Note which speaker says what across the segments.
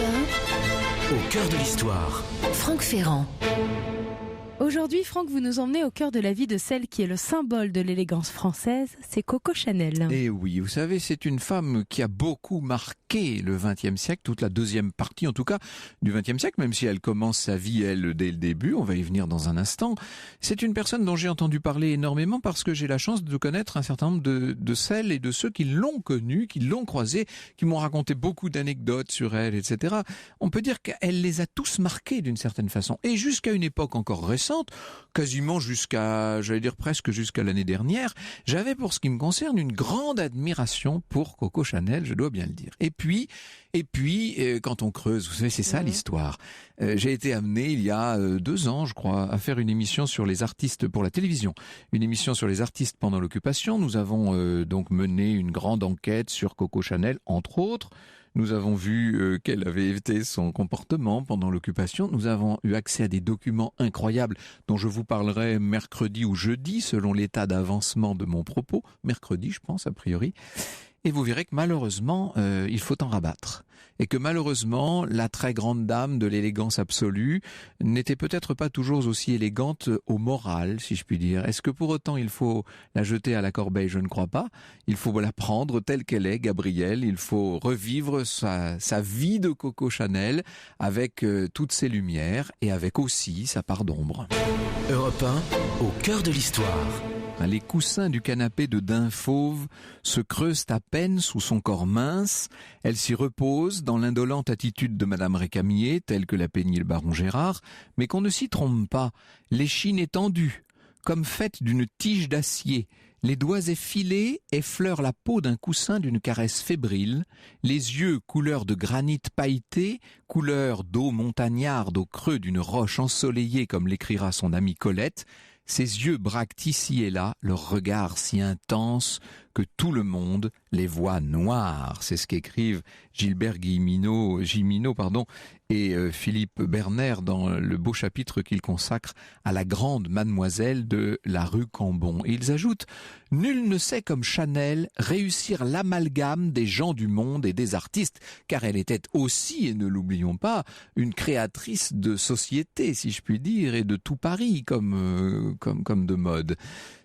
Speaker 1: Au cœur de l'histoire.
Speaker 2: Franck Ferrand.
Speaker 3: Aujourd'hui, Franck, vous nous emmenez au cœur de la vie de celle qui est le symbole de l'élégance française, c'est Coco Chanel.
Speaker 4: Et oui, vous savez, c'est une femme qui a beaucoup marqué le XXe siècle, toute la deuxième partie en tout cas du XXe siècle, même si elle commence sa vie, elle, dès le début, on va y venir dans un instant. C'est une personne dont j'ai entendu parler énormément parce que j'ai la chance de connaître un certain nombre de celles et de ceux qui l'ont connue, qui l'ont croisée, qui m'ont raconté beaucoup d'anecdotes sur elle, etc. On peut dire qu'elle les a tous marqués d'une certaine façon. Et jusqu'à une époque encore récente, quasiment jusqu'à, j'allais dire presque jusqu'à l'année dernière, j'avais pour ce qui me concerne une grande admiration pour Coco Chanel, je dois bien le dire. Et puis, quand on creuse, vous savez, c'est ça l'histoire. J'ai été amené il y a 2 ans, je crois, à faire une émission sur les artistes pour la télévision. Une émission sur les artistes pendant l'occupation. Nous avons donc mené une grande enquête sur Coco Chanel, entre autres. Nous avons vu quel avait été son comportement pendant l'occupation. Nous avons eu accès à des documents incroyables dont je vous parlerai mercredi ou jeudi, selon l'état d'avancement de mon propos. Mercredi, je pense, a priori. Et vous verrez que malheureusement, il faut en rabattre. Et que malheureusement, la très grande dame de l'élégance absolue n'était peut-être pas toujours aussi élégante au moral, si je puis dire. Est-ce que pour autant il faut la jeter à la corbeille? Je ne crois pas. Il faut la prendre telle qu'elle est, Gabrielle. Il faut revivre sa vie de Coco Chanel avec toutes ses lumières et avec aussi sa part d'ombre.
Speaker 1: Europe 1, au cœur de l'histoire.
Speaker 4: Les coussins du canapé de daim fauve se creusent à peine sous son corps mince. Elle s'y repose dans l'indolente attitude de Madame Récamier, telle que l'a peignit le baron Gérard, mais qu'on ne s'y trompe pas. L'échine est tendue, comme faite d'une tige d'acier. Les doigts effilés effleurent la peau d'un coussin d'une caresse fébrile. Les yeux, couleur de granit pailleté, couleur d'eau montagnarde au creux d'une roche ensoleillée, comme l'écrira son amie Colette. Ses yeux braquent ici et là, leur regard si intense que tout le monde les voit noirs. C'est ce qu'écrivent Gilbert Gimeno et Philippe Berner dans le beau chapitre qu'ils consacrent à la grande mademoiselle de la rue Cambon. Et ils ajoutent « Nul ne sait comme Chanel réussir l'amalgame des gens du monde et des artistes, car elle était aussi, et ne l'oublions pas, une créatrice de société, si je puis dire, et de tout Paris comme de mode. »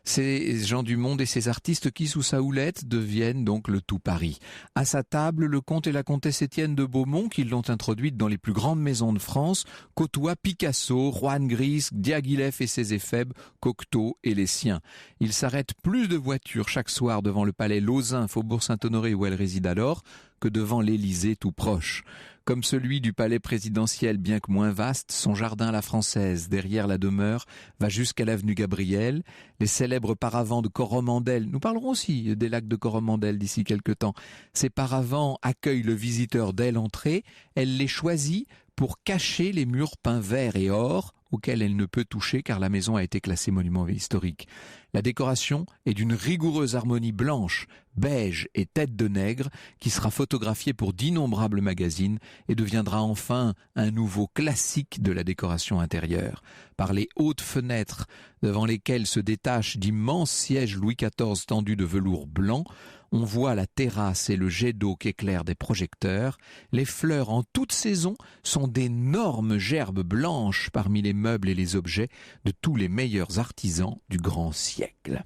Speaker 4: Ces gens du monde et ces artistes qui, sous sa houlette, deviennent donc le tout Paris. À sa table, le comte et la comtesse Étienne de Beaumont, qui l'ont introduite dans les plus grandes maisons de France, côtoient Picasso, Juan Gris, Diaghilev et ses éphèbes, Cocteau et les siens. Il s'arrête plus de voitures chaque soir devant le palais Lauzun, Faubourg Saint-Honoré où elle réside alors, que devant l'Élysée tout proche. Comme celui du palais présidentiel, bien que moins vaste, son jardin à la française, derrière la demeure, va jusqu'à l'avenue Gabriel. Les célèbres paravents de Coromandel, nous parlerons aussi des lacs de Coromandel d'ici quelque temps. Ces paravents accueillent le visiteur dès l'entrée. Elle les choisit pour cacher les murs peints vert et or, auxquels elle ne peut toucher car la maison a été classée monument historique. La décoration est d'une rigoureuse harmonie blanche, beige et tête de nègre qui sera photographiée pour d'innombrables magazines et deviendra enfin un nouveau classique de la décoration intérieure. Par les hautes fenêtres devant lesquelles se détachent d'immenses sièges Louis XIV tendus de velours blanc, on voit la terrasse et le jet d'eau qu'éclairent des projecteurs. Les fleurs en toute saison sont d'énormes gerbes blanches parmi les meubles et les objets de tous les meilleurs artisans du grand siècle.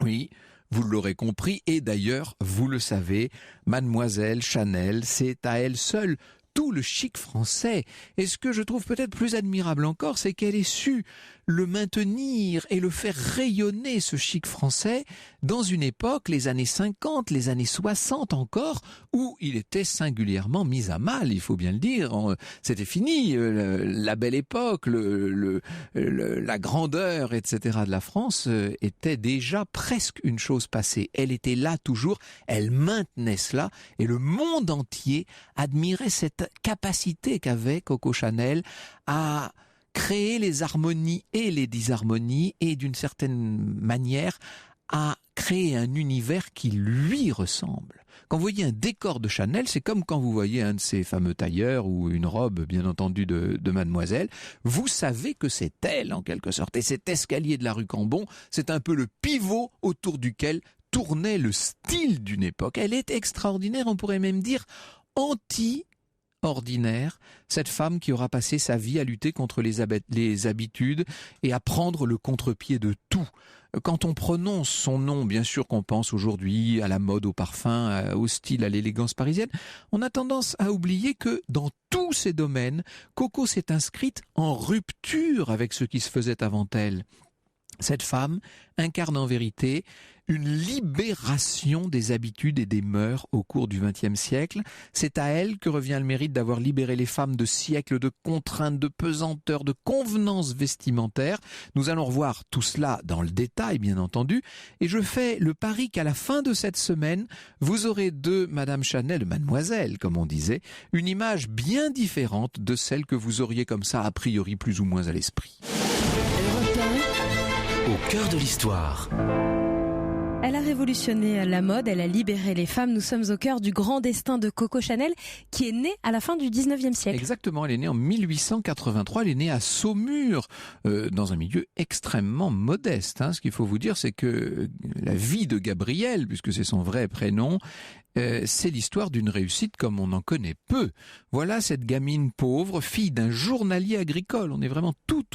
Speaker 4: Oui, vous l'aurez compris, et d'ailleurs, vous le savez, Mademoiselle Chanel, c'est à elle seule tout le chic français. Et ce que je trouve peut-être plus admirable encore, c'est qu'elle ait su le maintenir et le faire rayonner, ce chic français, dans une époque, les années 50, les années 60 encore, où il était singulièrement mis à mal, il faut bien le dire. C'était fini, la belle époque, la grandeur, etc. de la France était déjà presque une chose passée. Elle était là toujours, elle maintenait cela, et le monde entier admirait cette capacité qu'avait Coco Chanel à créer les harmonies et les disharmonies et d'une certaine manière à créer un univers qui lui ressemble. Quand vous voyez un décor de Chanel, c'est comme quand vous voyez un de ces fameux tailleurs ou une robe, bien entendu, de mademoiselle. Vous savez que c'est elle, en quelque sorte. Et cet escalier de la rue Cambon, c'est un peu le pivot autour duquel tournait le style d'une époque. Elle est extraordinaire, on pourrait même dire ordinaire, cette femme qui aura passé sa vie à lutter contre les habitudes et à prendre le contre-pied de tout. Quand on prononce son nom, bien sûr qu'on pense aujourd'hui à la mode, au parfum, au style, à l'élégance parisienne, on a tendance à oublier que dans tous ces domaines, Coco s'est inscrite en rupture avec ce qui se faisait avant elle. Cette femme incarne en vérité une libération des habitudes et des mœurs au cours du XXe siècle. C'est à elle que revient le mérite d'avoir libéré les femmes de siècles de contraintes, de pesanteurs, de convenances vestimentaires. Nous allons revoir tout cela dans le détail, bien entendu. Et je fais le pari qu'à la fin de cette semaine, vous aurez de Madame Chanel, de Mademoiselle, comme on disait, une image bien différente de celle que vous auriez comme ça, a priori, plus ou moins à l'esprit.
Speaker 1: Au cœur de l'histoire.
Speaker 3: Elle a révolutionné la mode, elle a libéré les femmes. Nous sommes au cœur du grand destin de Coco Chanel, qui est née à la fin du 19e siècle.
Speaker 4: Exactement, elle est née en 1883, elle est née à Saumur, dans un milieu extrêmement modeste. Ce qu'il faut vous dire, c'est que la vie de Gabrielle, puisque c'est son vrai prénom, c'est l'histoire d'une réussite comme on en connaît peu. Voilà cette gamine pauvre, fille d'un journalier agricole. On est vraiment tout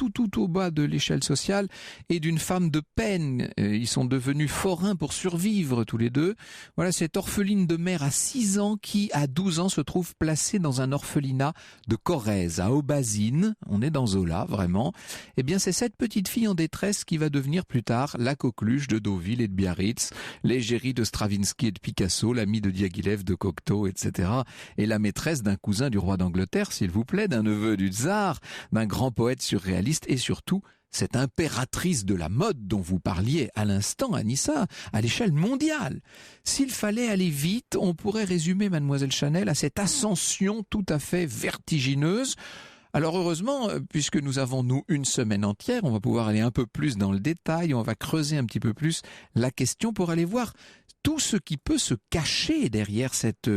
Speaker 4: au bas de l'échelle sociale, et d'une femme de peine. Ils sont devenus forains pour survivre tous les deux. Voilà cette orpheline de mère à 6 ans qui, à 12 ans, se trouve placée dans un orphelinat de Corrèze, à Aubazine. On est dans Zola, vraiment. Eh bien, c'est cette petite fille en détresse qui va devenir plus tard la coqueluche de Deauville et de Biarritz, l'égérie de Stravinsky et de Picasso, l'amie de Diaghilev, de Cocteau, etc. Et la maîtresse d'un cousin du roi d'Angleterre, s'il vous plaît, d'un neveu du tsar, d'un grand poète surréaliste, et surtout cette impératrice de la mode dont vous parliez à l'instant, Anissa, à l'échelle mondiale. S'il fallait aller vite, on pourrait résumer Mademoiselle Chanel à cette ascension tout à fait vertigineuse. Alors heureusement, puisque nous avons, nous, une semaine entière, on va pouvoir aller un peu plus dans le détail, on va creuser un petit peu plus la question pour aller voir tout ce qui peut se cacher derrière cette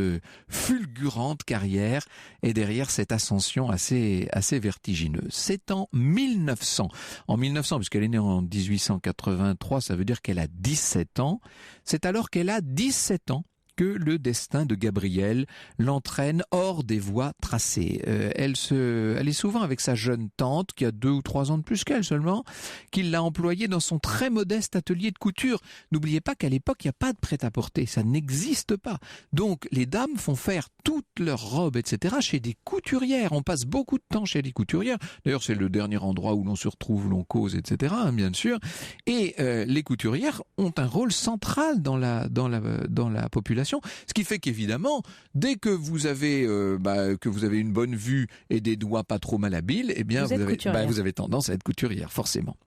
Speaker 4: fulgurante carrière et derrière cette ascension assez vertigineuse. C'est en 1900. En 1900, puisqu'elle est née en 1883, ça veut dire qu'elle a 17 ans. C'est alors qu'elle a 17 ans que le destin de Gabrielle l'entraîne hors des voies tracées. Elle est souvent avec sa jeune tante, qui a 2 ou 3 ans de plus qu'elle seulement, qui l'a employée dans son très modeste atelier de couture. N'oubliez pas qu'à l'époque, il n'y a pas de prêt-à-porter, ça n'existe pas. Donc, les dames font faire toutes leurs robes, etc., chez des couturières. On passe beaucoup de temps chez les couturières. D'ailleurs, c'est le dernier endroit où l'on se retrouve, où l'on cause, etc., bien sûr. Et les couturières ont un rôle central dans la population. Ce qui fait qu'évidemment, dès que vous avez une bonne vue et des doigts pas trop malhabiles, eh bien vous avez tendance à être couturière, forcément.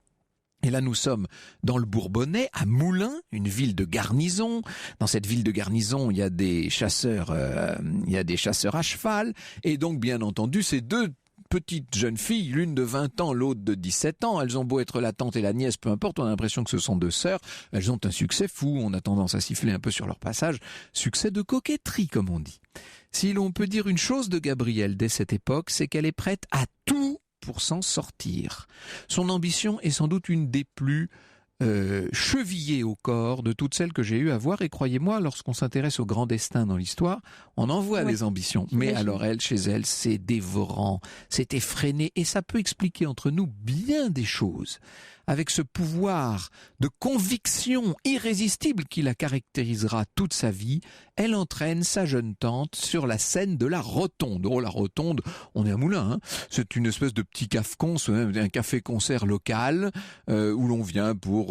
Speaker 4: Et là, nous sommes dans le Bourbonnais, à Moulins, une ville de garnison. Dans cette ville de garnison, il y a des chasseurs à cheval. Et donc, bien entendu, ces deux petites jeunes filles, l'une de 20 ans, l'autre de 17 ans. Elles ont beau être la tante et la nièce, peu importe, on a l'impression que ce sont deux sœurs. Elles ont un succès fou, on a tendance à siffler un peu sur leur passage. Succès de coquetterie, comme on dit. Si l'on peut dire une chose de Gabrielle dès cette époque, c'est qu'elle est prête à tout pour s'en sortir. Son ambition est sans doute une des plus chevillées au corps de toutes celles que j'ai eu à voir, et croyez-moi, lorsqu'on s'intéresse au grand destin dans l'histoire, on en voit des ambitions, mais alors chez elle, c'est dévorant, c'est effréné, et ça peut expliquer entre nous bien des choses. Avec ce pouvoir de conviction irrésistible qui la caractérisera toute sa vie, elle entraîne sa jeune tante sur la scène de la Rotonde. Oh, la Rotonde, on est à Moulins, hein. C'est une espèce de petit café-concert, un café-concert local où l'on vient pour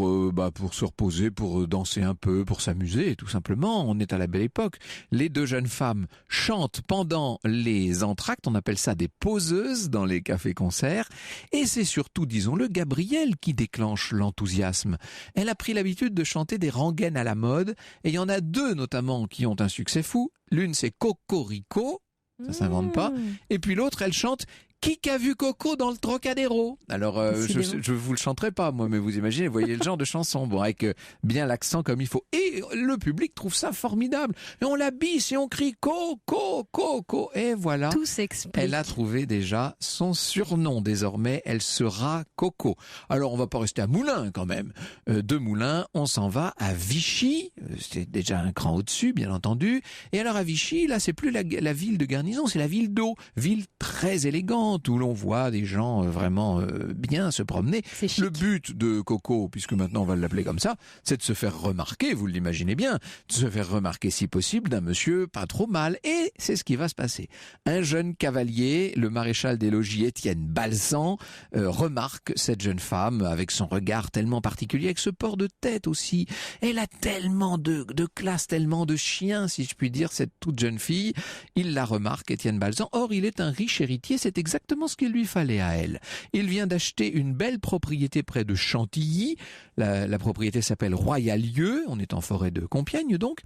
Speaker 4: se reposer, pour danser un peu, pour s'amuser, tout simplement. On est à la belle époque. Les deux jeunes femmes chantent pendant les entr'actes, on appelle ça des poseuses dans les cafés-concerts, et c'est surtout, disons-le, Gabrielle qui déclenche l'enthousiasme. Elle a pris l'habitude de chanter des rengaines à la mode, et il y en a deux notamment qui ont un succès fou. L'une, c'est Cocorico, ça s'invente pas, et puis l'autre, elle chante Qui a vu Coco dans le Trocadéro? Alors, je vous le chanterai pas, moi, mais vous imaginez, vous voyez le genre de chanson, bon, avec bien l'accent comme il faut. Et le public trouve ça formidable. Et on la bisse et on crie Coco, Coco. Et voilà.
Speaker 3: Tout s'explique.
Speaker 4: Elle a trouvé déjà son surnom. Désormais, elle sera Coco. Alors, on va pas rester à Moulins, quand même. De Moulins, on s'en va à Vichy. C'est déjà un cran au-dessus, bien entendu. Et alors, à Vichy, là, c'est plus la ville de garnison, c'est la ville d'eau. Ville très élégante, où l'on voit des gens vraiment bien se promener. Le but de Coco, puisque maintenant on va l'appeler comme ça, c'est de se faire remarquer, vous l'imaginez bien, de se faire remarquer si possible d'un monsieur pas trop mal. Et c'est ce qui va se passer. Un jeune cavalier, le maréchal des logis Étienne Balsan, remarque cette jeune femme avec son regard tellement particulier, avec ce port de tête aussi. Elle a tellement de classe, tellement de chien, si je puis dire, cette toute jeune fille. Il la remarque, Étienne Balsan. Or, il est un riche héritier, c'est exactement ce qu'il lui fallait à elle. Il vient d'acheter une belle propriété près de Chantilly. La propriété s'appelle Royalieu, on est en forêt de Compiègne donc.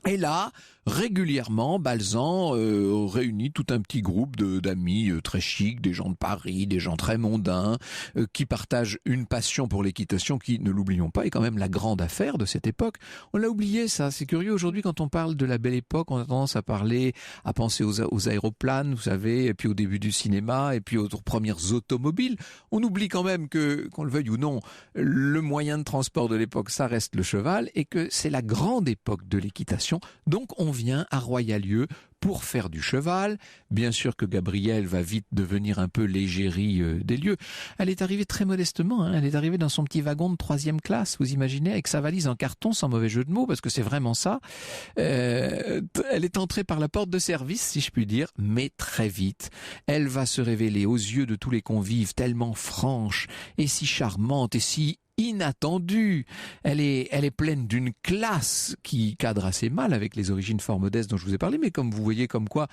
Speaker 4: Et là, régulièrement, Balsan réunit tout un petit groupe d'amis très chics, des gens de Paris, des gens très mondains, qui partagent une passion pour l'équitation qui, ne l'oublions pas, est quand même la grande affaire de cette époque. On l'a oublié, ça. C'est curieux. Aujourd'hui, quand on parle de la belle époque, on a tendance à penser aux aéroplanes, vous savez, et puis au début du cinéma, et puis aux premières automobiles. On oublie quand même que, qu'on le veuille ou non, le moyen de transport de l'époque, ça reste le cheval, et que c'est la grande époque de l'équitation. Donc on vient à Royalieu pour faire du cheval. Bien sûr que Gabrielle va vite devenir un peu l'égérie des lieux. Elle est arrivée très modestement, hein. Elle est arrivée dans son petit wagon de 3e classe, vous imaginez, avec sa valise en carton, sans mauvais jeu de mots, parce que c'est vraiment ça. Elle est entrée par la porte de service, si je puis dire, mais très vite, elle va se révéler aux yeux de tous les convives tellement franche et si charmante et si inattendue. Elle est pleine d'une classe qui cadre assez mal avec les origines fort modestes dont je vous ai parlé, mais comme vous voyez comme quoi,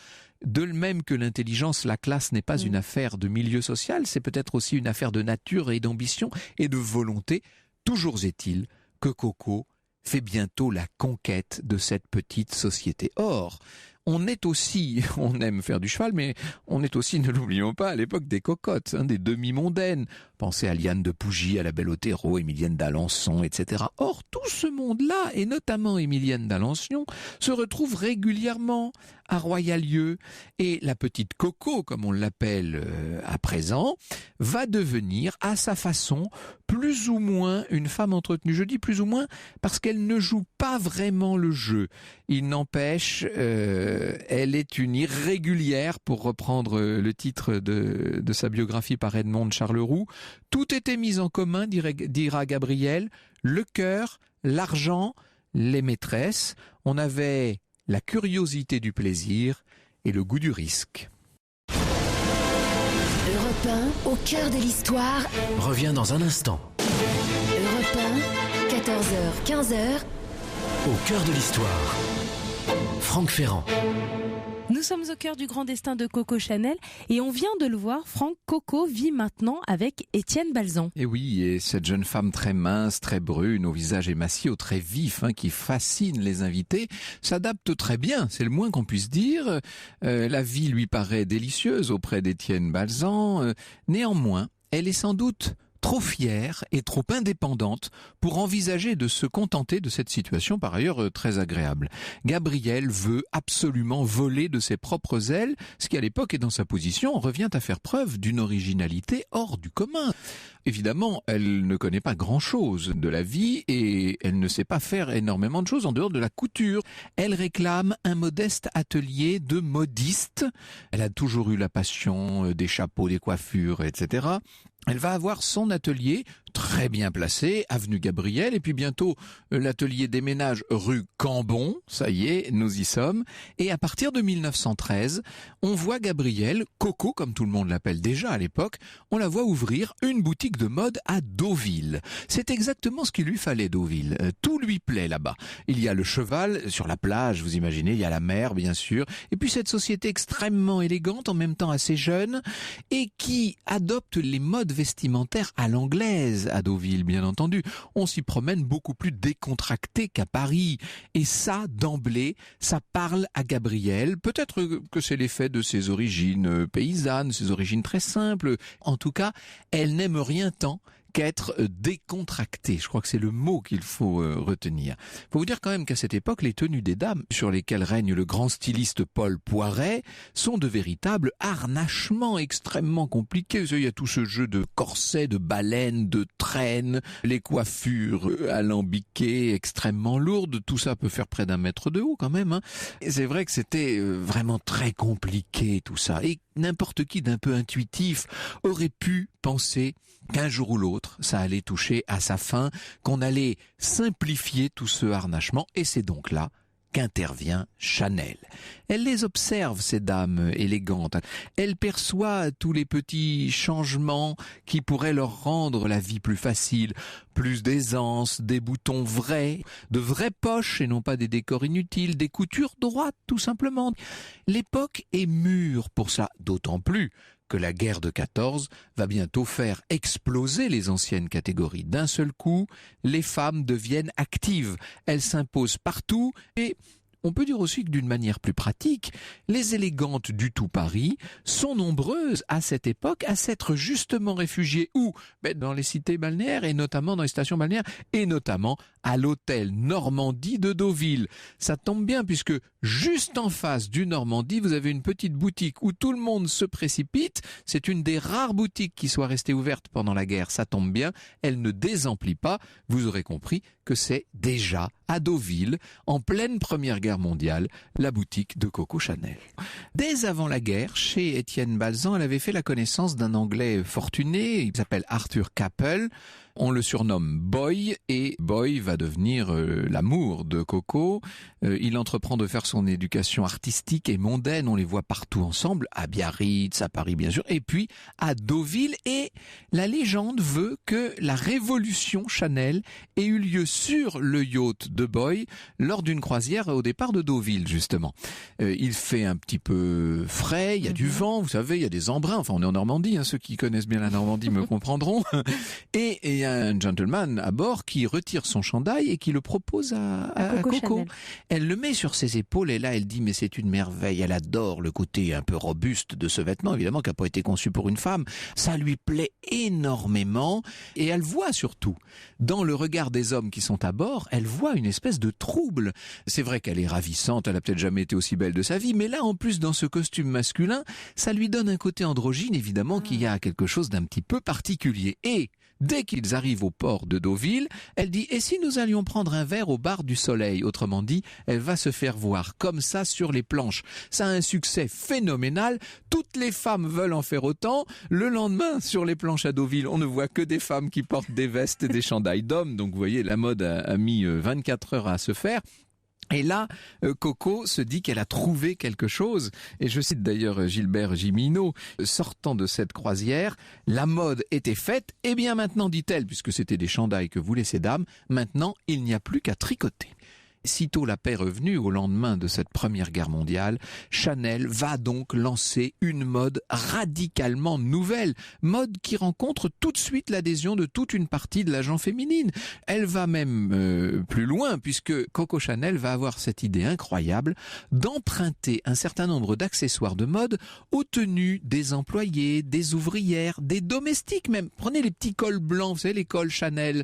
Speaker 4: de même que l'intelligence, la classe n'est pas une affaire de milieu social, c'est peut-être aussi une affaire de nature et d'ambition et de volonté. Toujours est-il que Coco fait bientôt la conquête de cette petite société. Or, on aime faire du cheval, mais on est aussi, ne l'oublions pas, à l'époque des cocottes, des demi-mondaines. Pensez à Liane de Pougy, à la belle Otero, Émilienne d'Alençon, etc. Or, tout ce monde-là, et notamment Émilienne d'Alençon, se retrouve régulièrement à Royalieu. Et la petite Coco, comme on l'appelle à présent, va devenir, à sa façon, plus ou moins une femme entretenue. Je dis plus ou moins parce qu'elle ne joue pas vraiment le jeu. Il n'empêche, elle est une irrégulière, pour reprendre le titre de sa biographie par Edmond Charleroux. Tout était mis en commun, dira Gabrielle, le cœur, l'argent, les maîtresses. On avait la curiosité du plaisir et le goût du risque.
Speaker 2: Europe 1, au cœur de l'histoire.
Speaker 1: Revient dans un instant.
Speaker 2: Europe 1, 14h, 15h.
Speaker 1: Au cœur de l'histoire. Franck Ferrand.
Speaker 3: Nous sommes au cœur du grand destin de Coco Chanel et on vient de le voir, Franck. Coco vit maintenant avec Étienne Balsan.
Speaker 4: Et oui, et cette jeune femme très mince, très brune, au visage émacié, au trait vif, qui fascine les invités, s'adapte très bien, c'est le moins qu'on puisse dire. La vie lui paraît délicieuse auprès d'Étienne Balsan. Néanmoins, elle est sans doute trop fière et trop indépendante pour envisager de se contenter de cette situation par ailleurs très agréable. Gabrielle veut absolument voler de ses propres ailes, ce qui à l'époque et dans sa position revient à faire preuve d'une originalité hors du commun. Évidemment, elle ne connaît pas grand-chose de la vie et elle ne sait pas faire énormément de choses en dehors de la couture. Elle réclame un modeste atelier de modiste. Elle a toujours eu la passion des chapeaux, des coiffures, etc. Elle va avoir son atelier très bien placé, avenue Gabriel, et puis bientôt l'atelier des ménages rue Cambon, ça y est, nous y sommes. Et à partir de 1913, on voit Gabrielle, Coco comme tout le monde l'appelle déjà à l'époque, on la voit ouvrir une boutique de mode à Deauville. C'est exactement ce qu'il lui fallait, Deauville. Tout lui plaît là-bas. Il y a le cheval sur la plage, vous imaginez, il y a la mer bien sûr, et puis cette société extrêmement élégante, en même temps assez jeune, et qui adopte les modes vestimentaires à l'anglaise. l'aise à Deauville, bien entendu. On s'y promène beaucoup plus décontracté qu'à Paris. Et ça, d'emblée, ça parle à Gabrielle. Peut-être que c'est l'effet de ses origines paysannes, ses origines très simples. En tout cas, elle n'aime rien tant qu'être décontracté. Je crois que c'est le mot qu'il faut retenir. Faut vous dire quand même qu'à cette époque, les tenues des dames, sur lesquelles règne le grand styliste Paul Poiret, sont de véritables harnachements extrêmement compliqués. Il y a tout ce jeu de corsets, de baleines, de traînes, les coiffures alambiquées, extrêmement lourdes. Tout ça peut faire près d'1 mètre de haut quand même, hein. Et c'est vrai que c'était vraiment très compliqué tout ça. Et n'importe qui d'un peu intuitif aurait pu penser qu'un jour ou l'autre, ça allait toucher à sa fin, qu'on allait simplifier tout ce harnachement, et c'est donc là qu'intervient Chanel. Elle les observe, ces dames élégantes. Elle perçoit tous les petits changements qui pourraient leur rendre la vie plus facile. Plus d'aisance, des boutons vrais, de vraies poches et non pas des décors inutiles, des coutures droites tout simplement. L'époque est mûre pour ça, d'autant plus que la guerre de 14 va bientôt faire exploser les anciennes catégories. D'un seul coup, les femmes deviennent actives. Elles s'imposent partout et on peut dire aussi que d'une manière plus pratique, les élégantes du tout Paris sont nombreuses à cette époque à s'être justement réfugiées où ? Dans les cités balnéaires et notamment dans les stations balnéaires et notamment à l'hôtel Normandie de Deauville. Ça tombe bien puisque juste en face du Normandie, vous avez une petite boutique où tout le monde se précipite. C'est une des rares boutiques qui soit restée ouverte pendant la guerre. Ça tombe bien, elle ne désemplit pas. Vous aurez compris que c'est déjà à Deauville, en pleine Première Guerre mondiale, la boutique de Coco Chanel. Dès avant la guerre, chez Étienne Balzan, elle avait fait la connaissance d'un Anglais fortuné, il s'appelle Arthur Capel. On le surnomme Boy et Boy va devenir l'amour de Coco. Il entreprend de faire son éducation artistique et mondaine. On les voit partout ensemble, à Biarritz, à Paris bien sûr, et puis à Deauville. Et la légende veut que la révolution Chanel ait eu lieu sur le yacht de Boy lors d'une croisière au départ de Deauville justement. Il fait un petit peu frais, il y a du vent, vous savez, il y a des embruns. Enfin, on est en Normandie, hein, ceux qui connaissent bien la Normandie me comprendront. Et un gentleman à bord qui retire son chandail et qui le propose à Coco. Elle le met sur ses épaules et là elle dit mais c'est une merveille, elle adore le côté un peu robuste de ce vêtement, évidemment qui n'a pas été conçu pour une femme. Ça lui plaît énormément et elle voit surtout dans le regard des hommes qui sont à bord, elle voit une espèce de trouble. C'est vrai qu'elle est ravissante, elle a peut-être jamais été aussi belle de sa vie, mais là en plus dans ce costume masculin, ça lui donne un côté androgyne évidemment qui a quelque chose d'un petit peu particulier. Et dès qu'ils arrivent au port de Deauville, elle dit « Et si nous allions prendre un verre au bar du Soleil ?» Autrement dit, elle va se faire voir comme ça sur les planches. Ça a un succès phénoménal. Toutes les femmes veulent en faire autant. Le lendemain, sur les planches à Deauville, on ne voit que des femmes qui portent des vestes et des chandails d'hommes. Donc vous voyez, la mode a mis 24 heures à se faire. Et là, Coco se dit qu'elle a trouvé quelque chose. Et je cite d'ailleurs Gilbert Gimino, sortant de cette croisière, la mode était faite. Et bien maintenant, dit-elle, puisque c'était des chandails que voulaient ces dames, maintenant il n'y a plus qu'à tricoter. Sitôt la paix revenue au lendemain de cette Première Guerre mondiale, Chanel va donc lancer une mode radicalement nouvelle, mode qui rencontre tout de suite l'adhésion de toute une partie de la gent féminine. Elle va même plus loin puisque Coco Chanel va avoir cette idée incroyable d'emprunter un certain nombre d'accessoires de mode aux tenues des employés, des ouvrières, des domestiques même. Prenez les petits cols blancs, vous savez les cols Chanel,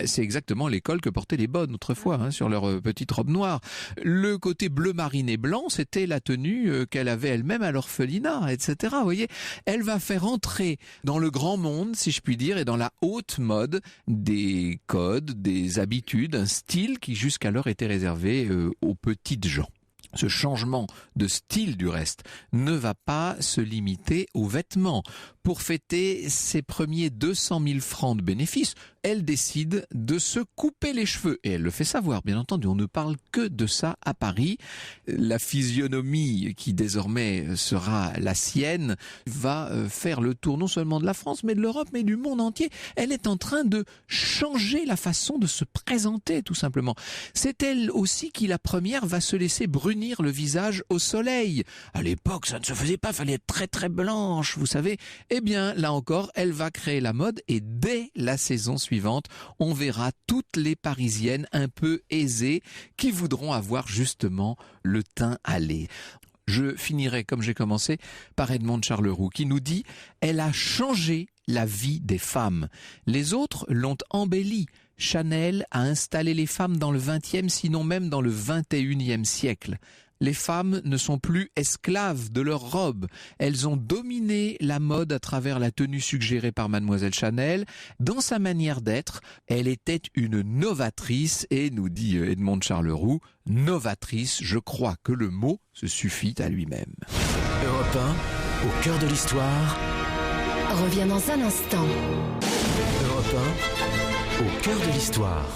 Speaker 4: c'est exactement les cols que portaient les bonnes autrefois sur leur petite robe noire. Le côté bleu marine et blanc, c'était la tenue qu'elle avait elle-même à l'orphelinat, etc. Vous voyez, elle va faire entrer dans le grand monde, si je puis dire, et dans la haute mode des codes, des habitudes, un style qui jusqu'alors était réservé aux petites gens. Ce changement de style, du reste, ne va pas se limiter aux vêtements. Pour fêter ses premiers 200 000 francs de bénéfices, elle décide de se couper les cheveux. Et elle le fait savoir, bien entendu. On ne parle que de ça à Paris. La physionomie qui désormais sera la sienne va faire le tour non seulement de la France, mais de l'Europe, mais du monde entier. Elle est en train de changer la façon de se présenter, tout simplement. C'est elle aussi qui, la première, va se laisser brunir tenir le visage au soleil. À l'époque, ça ne se faisait pas, fallait être très très blanche, vous savez. Eh bien, là encore, elle va créer la mode et dès la saison suivante, on verra toutes les Parisiennes un peu aisées qui voudront avoir justement le teint hâlé. Je finirai, comme j'ai commencé, par Edmond de Charleroux, qui nous dit « Elle a changé la vie des femmes. Les autres l'ont embellie. Chanel a installé les femmes dans le XXe, sinon même dans le XXIe siècle. Les femmes ne sont plus esclaves de leurs robes. Elles ont dominé la mode à travers la tenue suggérée par Mademoiselle Chanel. Dans sa manière d'être, elle était une novatrice et, nous dit Edmond de Charleroux, novatrice, je crois que le mot se suffit à lui-même.
Speaker 1: Europe 1, au cœur de l'histoire.
Speaker 2: Revient dans un instant.
Speaker 1: Europe 1, au cœur de l'histoire.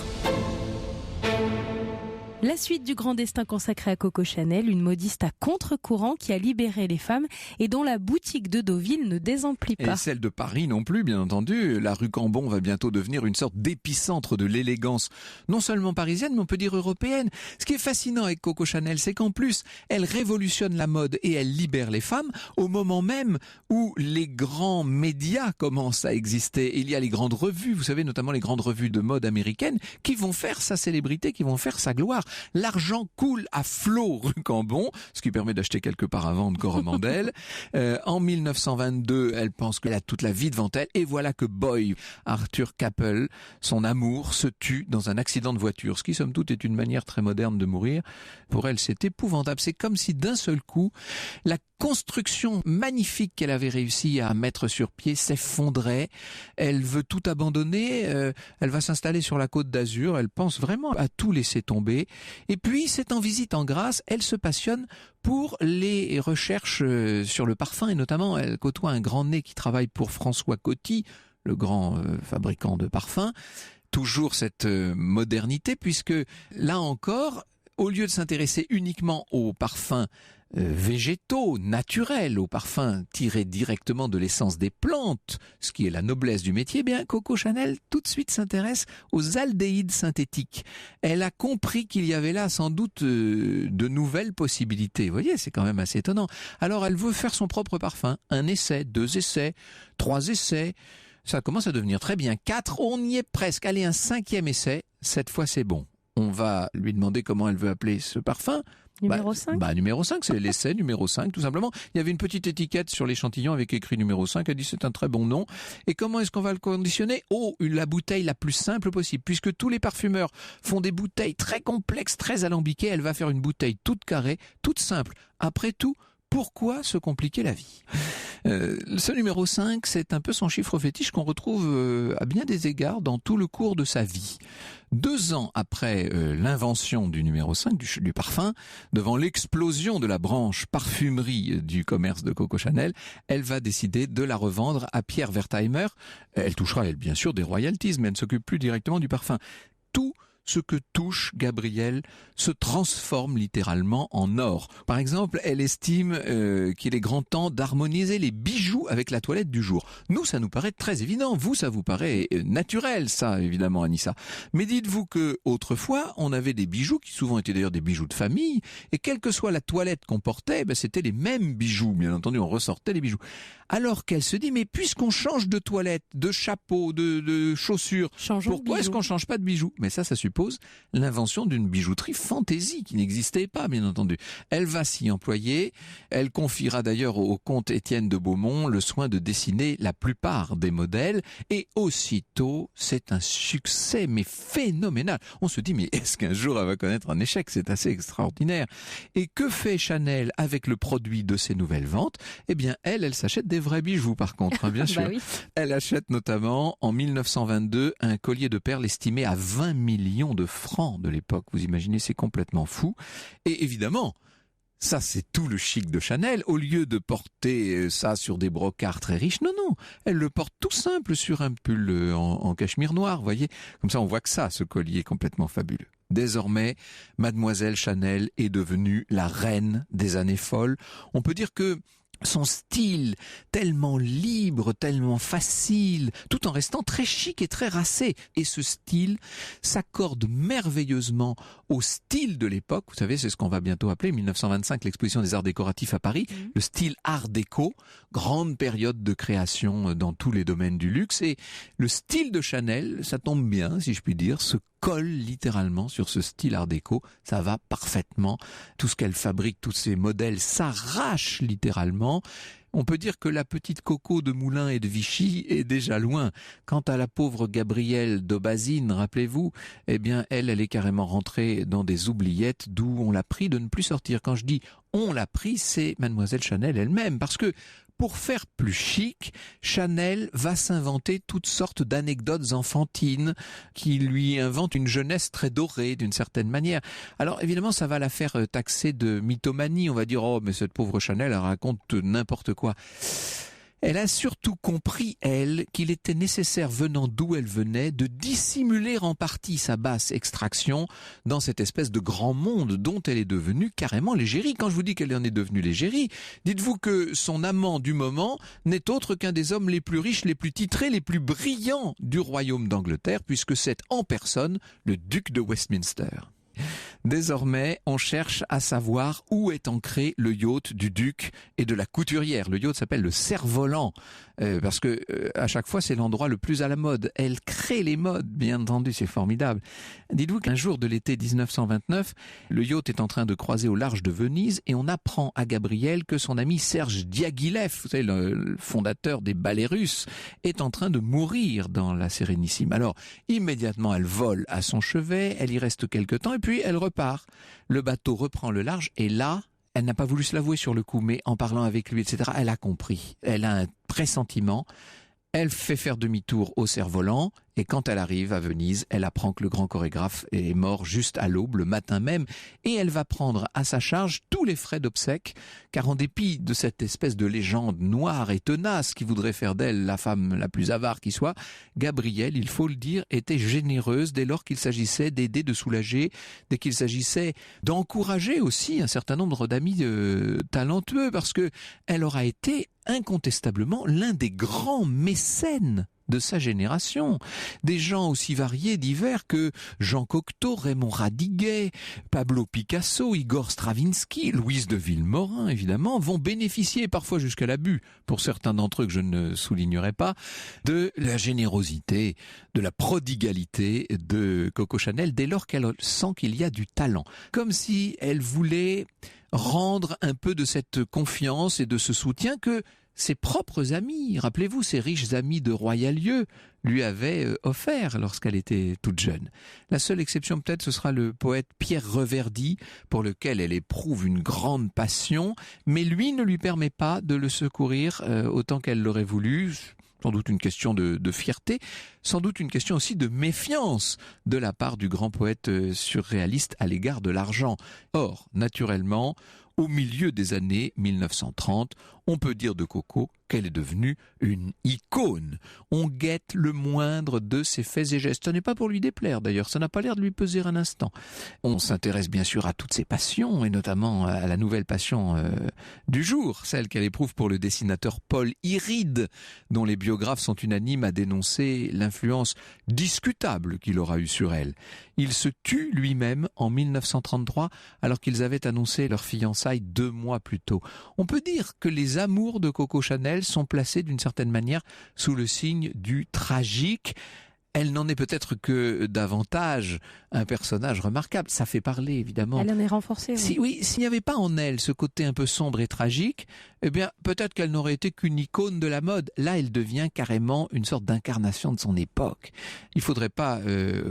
Speaker 3: La suite du grand destin consacré à Coco Chanel, une modiste à contre-courant qui a libéré les femmes et dont la boutique de Deauville ne désemplit pas.
Speaker 4: Et celle de Paris non plus, bien entendu. La rue Cambon va bientôt devenir une sorte d'épicentre de l'élégance, non seulement parisienne, mais on peut dire européenne. Ce qui est fascinant avec Coco Chanel, c'est qu'en plus, elle révolutionne la mode et elle libère les femmes au moment même où les grands médias commencent à exister. Il y a les grandes revues, vous savez, notamment les grandes revues de mode américaines, qui vont faire sa célébrité, qui vont faire sa gloire. L'argent coule à flot rue Cambon, ce qui permet d'acheter quelques paravents de Coromandel. En 1922, elle pense qu'elle a toute la vie devant elle. Et voilà que Boy, Arthur Capel, son amour, se tue dans un accident de voiture. Ce qui, somme toute, est une manière très moderne de mourir. Pour elle, c'est épouvantable. C'est comme si d'un seul coup, la construction magnifique qu'elle avait réussi à mettre sur pied s'effondrait. Elle veut tout abandonner. Elle va s'installer sur la Côte d'Azur. Elle pense vraiment à tout laisser tomber. Et puis, c'est en visite en Grâce, elle se passionne pour les recherches sur le parfum et notamment, elle côtoie un grand nez qui travaille pour François Coty, le grand fabricant de parfums. Toujours cette modernité puisque, là encore, au lieu de s'intéresser uniquement aux parfums végétaux, naturels, aux parfums tirés directement de l'essence des plantes, ce qui est la noblesse du métier, eh bien Coco Chanel tout de suite s'intéresse aux aldéhydes synthétiques. Elle a compris qu'il y avait là sans doute de nouvelles possibilités. Vous voyez, c'est quand même assez étonnant. Alors elle veut faire son propre parfum. Un essai, 2 essais, 3 essais. Ça commence à devenir très bien. 4, on y est presque. Allez, un 5e essai. Cette fois, c'est bon. On va lui demander comment elle veut appeler ce parfum.
Speaker 3: Numéro 5
Speaker 4: Numéro 5, c'est l'essai numéro 5, tout simplement. Il y avait une petite étiquette sur l'échantillon avec écrit numéro 5. Elle dit c'est un très bon nom. Et comment est-ce qu'on va le conditionner? La bouteille la plus simple possible. Puisque tous les parfumeurs font des bouteilles très complexes, très alambiquées, elle va faire une bouteille toute carrée, toute simple. Après tout, pourquoi se compliquer la vie? Ce numéro 5, c'est un peu son chiffre fétiche qu'on retrouve à bien des égards dans tout le cours de sa vie. 2 ans après l'invention du numéro 5, du parfum, devant l'explosion de la branche parfumerie du commerce de Coco Chanel, elle va décider de la revendre à Pierre Wertheimer. Elle touchera, elle, bien sûr, des royalties, mais elle ne s'occupe plus directement du parfum. Tout ce que touche Gabrielle se transforme littéralement en or. Par exemple, elle estime qu'il est grand temps d'harmoniser les bijoux avec la toilette du jour. Nous, ça nous paraît très évident. Vous, ça vous paraît naturel, ça, évidemment, Anissa. Mais dites-vous que autrefois, on avait des bijoux qui souvent étaient d'ailleurs des bijoux de famille, et quelle que soit la toilette qu'on portait, c'était les mêmes bijoux. Bien entendu, on ressortait les bijoux. Alors qu'elle se dit, mais puisqu'on change de toilette, de chapeau, de chaussures, pourquoi est-ce qu'on change pas de bijoux? Mais ça suppose l'invention d'une bijouterie fantaisie qui n'existait pas, bien entendu. Elle va s'y employer. Elle confiera d'ailleurs au comte Étienne de Beaumont le soin de dessiner la plupart des modèles. Et aussitôt, c'est un succès, mais phénoménal. On se dit, mais est-ce qu'un jour elle va connaître un échec? C'est assez extraordinaire. Et que fait Chanel avec le produit de ses nouvelles ventes? Eh bien, elle s'achète des vrais bijoux, par contre, bien sûr.
Speaker 3: Oui.
Speaker 4: Elle achète notamment, en 1922, un collier de perles estimé à 20 millions de francs de l'époque. Vous imaginez, c'est complètement fou. Et évidemment, ça c'est tout le chic de Chanel. Au lieu de porter ça sur des brocards très riches, non, elle le porte tout simple sur un pull en cachemire noir, vous voyez. Comme ça, on voit que ça, ce collier est complètement fabuleux. Désormais, Mademoiselle Chanel est devenue la reine des années folles. On peut dire que son style tellement libre, tellement facile, tout en restant très chic et très racé. Et ce style s'accorde merveilleusement au style de l'époque. Vous savez, c'est ce qu'on va bientôt appeler 1925, l'exposition des arts décoratifs à Paris, le style art déco, grande période de création dans tous les domaines du luxe. Et le style de Chanel, ça tombe bien, si je puis dire, se colle littéralement sur ce style art déco. Ça va parfaitement. Tout ce qu'elle fabrique, tous ces modèles s'arrachent littéralement. On peut dire que la petite Coco de Moulins et de Vichy est déjà loin. Quant à la pauvre Gabrielle d'Aubazine, rappelez-vous, eh bien, elle est carrément rentrée dans des oubliettes d'où on l'a pris de ne plus sortir. Quand je dis on l'a pris, c'est Mademoiselle Chanel elle-même. Parce que pour faire plus chic, Chanel va s'inventer toutes sortes d'anecdotes enfantines qui lui inventent une jeunesse très dorée d'une certaine manière. Alors évidemment, ça va la faire taxer de mythomanie. On va dire « Oh, mais cette pauvre Chanel, elle raconte n'importe quoi ». Elle a surtout compris, elle, qu'il était nécessaire, venant d'où elle venait, de dissimuler en partie sa basse extraction dans cette espèce de grand monde dont elle est devenue carrément l'égérie. Quand je vous dis qu'elle en est devenue l'égérie, dites-vous que son amant du moment n'est autre qu'un des hommes les plus riches, les plus titrés, les plus brillants du royaume d'Angleterre, puisque c'est en personne le duc de Westminster. Désormais, on cherche à savoir où est ancré le yacht du duc et de la couturière. Le yacht s'appelle le Cerf-Volant, parce que à chaque fois, c'est l'endroit le plus à la mode. Elle crée les modes, bien entendu, c'est formidable. Dites-vous qu'un jour de l'été 1929, le yacht est en train de croiser au large de Venise et on apprend à Gabrielle que son ami Serge Diaghilev, vous savez, le fondateur des ballets russes, est en train de mourir dans la Sérénissime. Alors, immédiatement, elle vole à son chevet, elle y reste quelque temps et puis elle repart. Le bateau reprend le large et là, elle n'a pas voulu se l'avouer sur le coup, mais en parlant avec lui, etc., elle a compris. Elle a un pressentiment. Elle fait faire demi-tour au cerf-volant et quand elle arrive à Venise, elle apprend que le grand chorégraphe est mort juste à l'aube, le matin même, et elle va prendre à sa charge tous les frais d'obsèques, car en dépit de cette espèce de légende noire et tenace qui voudrait faire d'elle la femme la plus avare qui soit, Gabrielle, il faut le dire, était généreuse dès lors qu'il s'agissait d'aider, de soulager, dès qu'il s'agissait d'encourager aussi un certain nombre d'amis talentueux, parce que elle aura été incontestablement l'un des grands mécènes de sa génération. Des gens aussi variés, divers que Jean Cocteau, Raymond Radiguet, Pablo Picasso, Igor Stravinsky, Louise de Villemorin, évidemment, vont bénéficier, parfois jusqu'à l'abus, pour certains d'entre eux que je ne soulignerai pas, de la générosité, de la prodigalité de Coco Chanel dès lors qu'elle sent qu'il y a du talent. Comme si elle voulait rendre un peu de cette confiance et de ce soutien que ses propres amis, rappelez-vous, ses riches amis de Royalieu, lui avaient offert lorsqu'elle était toute jeune. La seule exception peut-être, ce sera le poète Pierre Reverdy, pour lequel elle éprouve une grande passion, mais lui ne lui permet pas de le secourir autant qu'elle l'aurait voulu. Sans doute une question de fierté, sans doute une question aussi de méfiance de la part du grand poète surréaliste à l'égard de l'argent. Or, naturellement, au milieu des années 1930, on peut dire de Coco qu'elle est devenue une icône. On guette le moindre de ses faits et gestes. Ce n'est pas pour lui déplaire d'ailleurs, ça n'a pas l'air de lui peser un instant. On s'intéresse bien sûr à toutes ses passions, et notamment à la nouvelle passion du jour, celle qu'elle éprouve pour le dessinateur Paul Iride, dont les biographes sont unanimes à dénoncer l'influence discutable qu'il aura eue sur elle. Il se tue lui-même en 1933, alors qu'ils avaient annoncé leur fiançailles 2 mois plus tôt. On peut dire que les amours de Coco Chanel sont placés d'une certaine manière sous le signe du tragique. Elle n'en est peut-être que davantage un personnage remarquable. Ça fait parler, évidemment.
Speaker 3: Elle en est renforcée. Oui.
Speaker 4: S'il n'y avait pas en elle ce côté un peu sombre et tragique, eh bien, peut-être qu'elle n'aurait été qu'une icône de la mode. Là, elle devient carrément une sorte d'incarnation de son époque. Il faudrait pas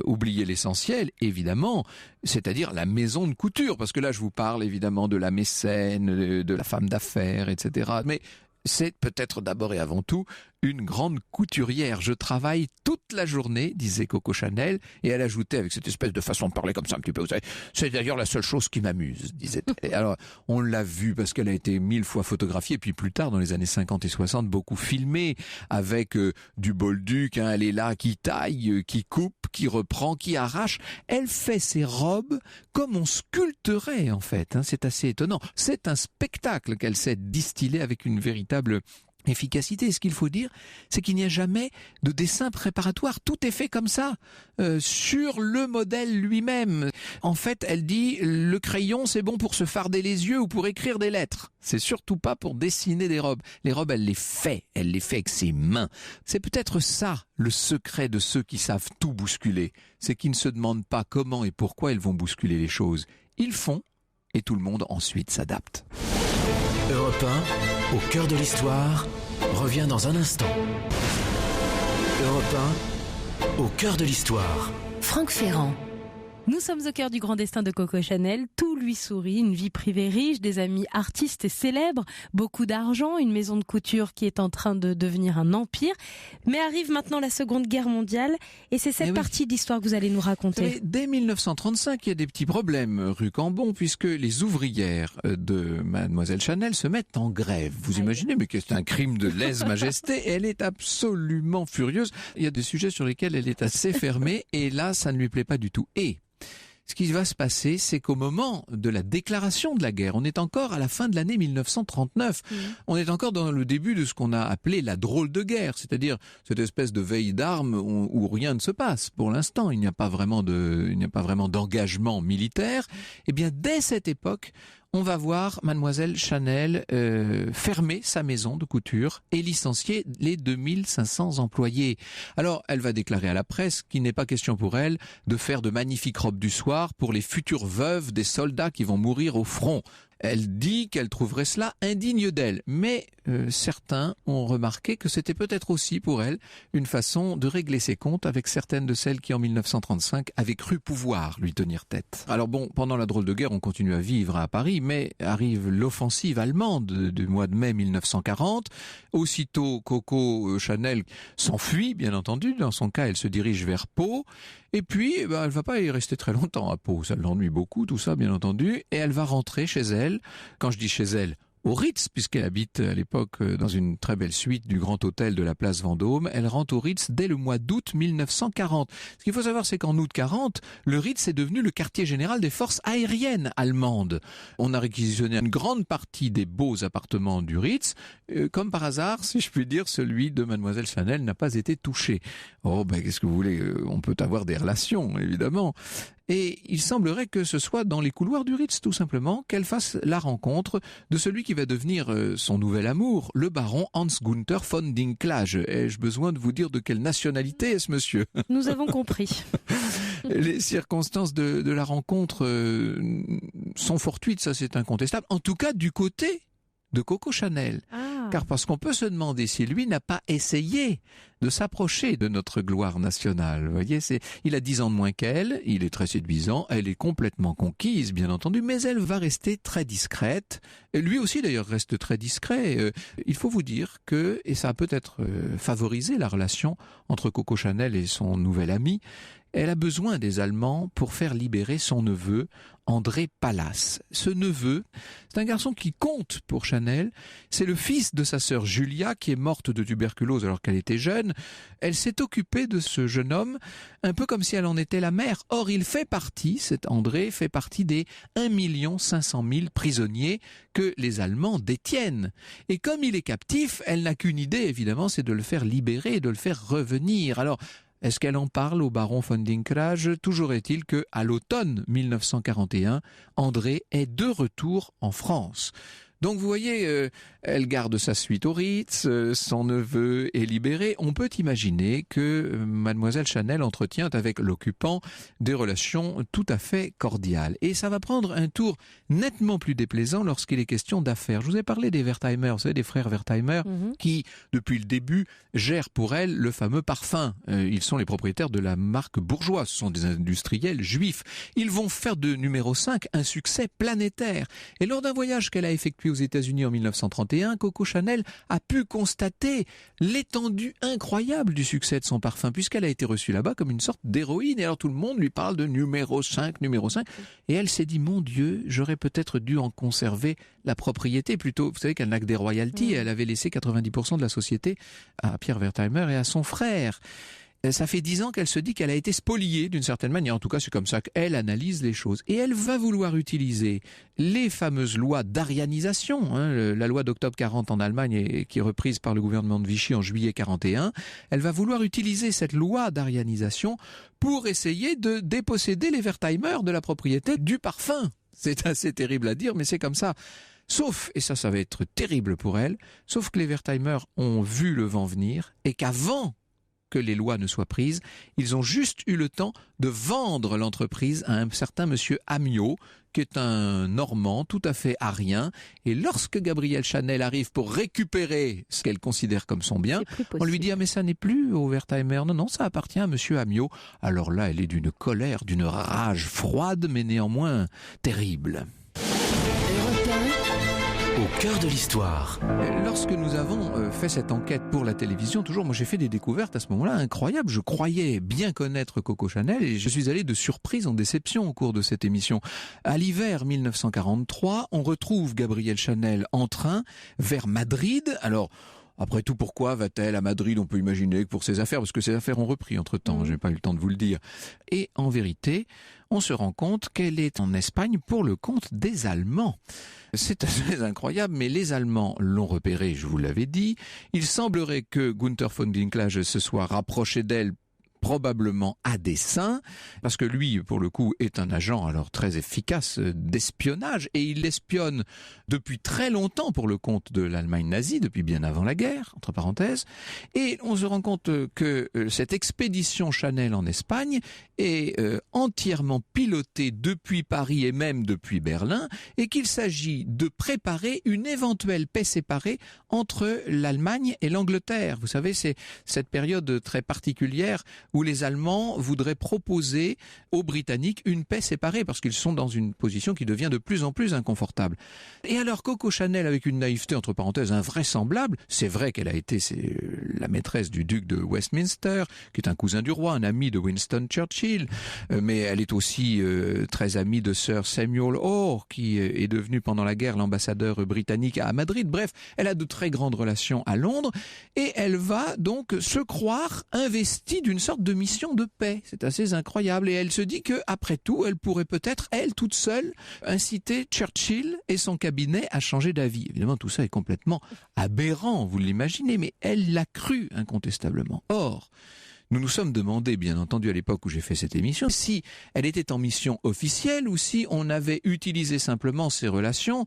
Speaker 4: oublier l'essentiel, évidemment, c'est-à-dire la maison de couture. Parce que là, je vous parle évidemment de la mécène, de la femme d'affaires, etc. Mais c'est peut-être d'abord et avant tout une grande couturière. Je travaille toute la journée, disait Coco Chanel, et elle ajoutait avec cette espèce de façon de parler comme ça un petit peu, vous savez, c'est d'ailleurs la seule chose qui m'amuse, disait-elle. Alors, on l'a vu parce qu'elle a été 1000 fois photographiée, puis plus tard, dans les années 50 et 60, beaucoup filmée, avec du bolduc, hein, elle est là, qui taille, qui coupe, qui reprend, qui arrache. Elle fait ses robes comme on sculpterait, en fait, hein, c'est assez étonnant. C'est un spectacle qu'elle sait distiller avec une véritable efficacité. Et ce qu'il faut dire, c'est qu'il n'y a jamais de dessin préparatoire. Tout est fait comme ça, sur le modèle lui-même. En fait, elle dit, le crayon, c'est bon pour se farder les yeux ou pour écrire des lettres. C'est surtout pas pour dessiner des robes. Les robes, elle les fait avec ses mains. C'est peut-être ça, le secret de ceux qui savent tout bousculer. C'est qu'ils ne se demandent pas comment et pourquoi ils vont bousculer les choses. Ils font, et tout le monde ensuite s'adapte.
Speaker 1: Europe 1, au cœur de l'histoire, revient dans un instant. Europe 1, au cœur de l'histoire.
Speaker 2: Franck Ferrand.
Speaker 3: Nous sommes au cœur du grand destin de Coco Chanel. Tout lui sourit, une vie privée riche, des amis artistes et célèbres, beaucoup d'argent, une maison de couture qui est en train de devenir un empire. Mais arrive maintenant la Seconde Guerre mondiale et c'est cette partie d'histoire que vous allez nous raconter.
Speaker 4: Dès 1935, il y a des petits problèmes rue Cambon puisque les ouvrières de Mademoiselle Chanel se mettent en grève. Vous imaginez, mais c'est un crime de lèse-majesté. Elle est absolument furieuse. Il y a des sujets sur lesquels elle est assez fermée et là, ça ne lui plaît pas du tout. Et ce qui va se passer, c'est qu'au moment de la déclaration de la guerre, on est encore à la fin de l'année 1939. On est encore dans le début de ce qu'on a appelé la drôle de guerre, c'est-à-dire cette espèce de veille d'armes où rien ne se passe. Pour l'instant, il n'y a pas vraiment d'engagement militaire. Eh bien, dès cette époque, on va voir Mademoiselle Chanel fermer sa maison de couture et licencier les 2500 employés. Alors, elle va déclarer à la presse qu'il n'est pas question pour elle de faire de magnifiques robes du soir pour les futures veuves des soldats qui vont mourir au front. Elle dit qu'elle trouverait cela indigne d'elle, mais certains ont remarqué que c'était peut-être aussi pour elle une façon de régler ses comptes avec certaines de celles qui en 1935 avaient cru pouvoir lui tenir tête. Alors bon, pendant la drôle de guerre, on continue à vivre à Paris, mais arrive l'offensive allemande du mois de mai 1940. Aussitôt, Coco Chanel s'enfuit, bien entendu. Dans son cas, elle se dirige vers Pau. Et puis, elle va pas y rester très longtemps à Pau. Ça l'ennuie beaucoup, tout ça, bien entendu. Et elle va rentrer chez elle. Quand je dis chez elle, au Ritz, puisqu'elle habite à l'époque dans une très belle suite du Grand Hôtel de la place Vendôme. Elle rentre au Ritz dès le mois d'août 1940. Ce qu'il faut savoir, c'est qu'en août 40, le Ritz est devenu le quartier général des forces aériennes allemandes. On a réquisitionné une grande partie des beaux appartements du Ritz. Comme par hasard, si je puis dire, celui de Mademoiselle Chanel n'a pas été touché. Oh, qu'est-ce que vous voulez? On peut avoir des relations, évidemment. Et il semblerait que ce soit dans les couloirs du Ritz, tout simplement, qu'elle fasse la rencontre de celui qui va devenir son nouvel amour, le baron Hans Gunther von Dinklage. Ai-je besoin de vous dire de quelle nationalité est ce monsieur?
Speaker 3: Nous avons compris.
Speaker 4: Les circonstances de la rencontre sont fortuites, ça c'est incontestable. En tout cas, du côté de Coco Chanel. Car parce qu'on peut se demander si lui n'a pas essayé de s'approcher de notre gloire nationale. Vous voyez, il a 10 ans de moins qu'elle, il est très séduisant, elle est complètement conquise, bien entendu, mais elle va rester très discrète. Et lui aussi, d'ailleurs, reste très discret. Il faut vous dire que, et ça a peut-être favorisé la relation entre Coco Chanel et son nouvel ami, elle a besoin des Allemands pour faire libérer son neveu, André Palas. Ce neveu, c'est un garçon qui compte pour Chanel. C'est le fils de sa sœur Julia, qui est morte de tuberculose alors qu'elle était jeune. Elle s'est occupée de ce jeune homme, un peu comme si elle en était la mère. Or, il fait partie, cet André, fait partie des 1 500 000 prisonniers que les Allemands détiennent. Et comme il est captif, elle n'a qu'une idée, évidemment, c'est de le faire libérer et de le faire revenir. Alors, est-ce qu'elle en parle au baron von Dinklage? Toujours est-il que, à l'automne 1941, André est de retour en France. Donc vous voyez, elle garde sa suite au Ritz, son neveu est libéré. On peut imaginer que Mademoiselle Chanel entretient avec l'occupant des relations tout à fait cordiales. Et ça va prendre un tour nettement plus déplaisant lorsqu'il est question d'affaires. Je vous ai parlé des Wertheimer, vous savez, des frères Wertheimer, qui, depuis le début, gèrent pour elle le fameux parfum. Ils sont les propriétaires de la marque bourgeoise, ce sont des industriels juifs. Ils vont faire de numéro 5 un succès planétaire. Et lors d'un voyage qu'elle a effectué aux États-Unis en 1931, Coco Chanel a pu constater l'étendue incroyable du succès de son parfum, puisqu'elle a été reçue là-bas comme une sorte d'héroïne. Et alors tout le monde lui parle de numéro 5. Et elle s'est dit, mon Dieu, j'aurais peut-être dû en conserver la propriété plutôt. Vous savez qu'elle n'a que des royalties. Elle avait laissé 90% de la société à Pierre Wertheimer et à son frère. Ça fait 10 ans qu'elle se dit qu'elle a été spoliée d'une certaine manière. En tout cas, c'est comme ça qu'elle analyse les choses. Et elle va vouloir utiliser les fameuses lois d'arianisation, la loi d'octobre 40 en Allemagne et qui est reprise par le gouvernement de Vichy en juillet 41. Elle va vouloir utiliser cette loi d'arianisation pour essayer de déposséder les Wertheimer de la propriété du parfum. C'est assez terrible à dire, mais c'est comme ça. Sauf, et ça va être terrible pour elle, sauf que les Wertheimer ont vu le vent venir et qu'avant que les lois ne soient prises, ils ont juste eu le temps de vendre l'entreprise à un certain monsieur Amiot, qui est un Normand tout à fait arien. Et lorsque Gabrielle Chanel arrive pour récupérer ce qu'elle considère comme son bien, on lui dit « Ah mais ça n'est plus au Wertheimer, non, ça appartient à monsieur Amiot ». Alors là, elle est d'une colère, d'une rage froide, mais néanmoins terrible.
Speaker 1: Au cœur de l'histoire.
Speaker 4: Lorsque nous avons fait cette enquête pour la télévision, toujours, moi j'ai fait des découvertes à ce moment-là incroyables. Je croyais bien connaître Coco Chanel et je suis allé de surprise en déception au cours de cette émission. À l'hiver 1943, on retrouve Gabrielle Chanel en train vers Madrid. Alors, après tout, pourquoi va-t-elle à Madrid? On peut imaginer que pour ses affaires, parce que ses affaires ont repris entre-temps, j'ai pas eu le temps de vous le dire. Et en vérité, on se rend compte qu'elle est en Espagne pour le compte des Allemands. C'est assez incroyable, mais les Allemands l'ont repéré, je vous l'avais dit. Il semblerait que Günther von Dinklage se soit rapproché d'elle probablement à dessein, parce que lui, pour le coup, est un agent alors très efficace d'espionnage, et il espionne depuis très longtemps pour le compte de l'Allemagne nazie, depuis bien avant la guerre, entre parenthèses, et on se rend compte que cette expédition Chanel en Espagne est entièrement pilotée depuis Paris et même depuis Berlin, et qu'il s'agit de préparer une éventuelle paix séparée entre l'Allemagne et l'Angleterre. Vous savez, c'est cette période très particulière où les Allemands voudraient proposer aux Britanniques une paix séparée, parce qu'ils sont dans une position qui devient de plus en plus inconfortable. Et alors Coco Chanel, avec une naïveté entre parenthèses invraisemblable, c'est vrai qu'elle a été la maîtresse du duc de Westminster, qui est un cousin du roi, un ami de Winston Churchill, mais elle est aussi très amie de Sir Samuel Hoare, qui est devenu pendant la guerre l'ambassadeur britannique à Madrid. Bref, elle a de très grandes relations à Londres, et elle va donc se croire investie d'une sorte de mission de paix. C'est assez incroyable. Et elle se dit que, après tout, elle pourrait peut-être, elle toute seule, inciter Churchill et son cabinet à changer d'avis. Évidemment, tout ça est complètement aberrant, vous l'imaginez, mais elle l'a cru incontestablement. Or, nous nous sommes demandé, bien entendu, à l'époque où j'ai fait cette émission, si elle était en mission officielle ou si on avait utilisé simplement ces relations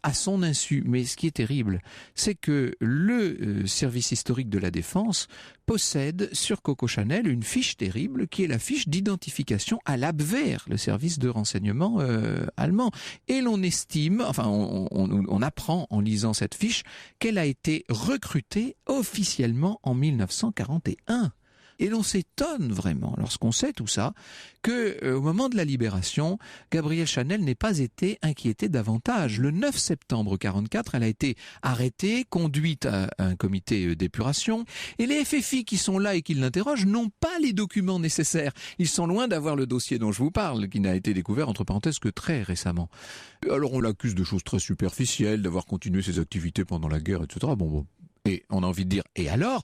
Speaker 4: à son insu. Mais ce qui est terrible, c'est que le service historique de la défense possède sur Coco Chanel une fiche terrible qui est la fiche d'identification à l'Abwehr, le service de renseignement allemand. Et l'on estime, enfin on apprend en lisant cette fiche qu'elle a été recrutée officiellement en 1941. Et l'on s'étonne vraiment, lorsqu'on sait tout ça, que au moment de la libération, Gabrielle Chanel n'ait pas été inquiétée davantage. Le 9 septembre 1944, elle a été arrêtée, conduite à un comité d'épuration, et les FFI qui sont là et qui l'interrogent n'ont pas les documents nécessaires. Ils sont loin d'avoir le dossier dont je vous parle, qui n'a été découvert, entre parenthèses, que très récemment. Alors on l'accuse de choses très superficielles, d'avoir continué ses activités pendant la guerre, etc. Bon. Et on a envie de dire, et alors ?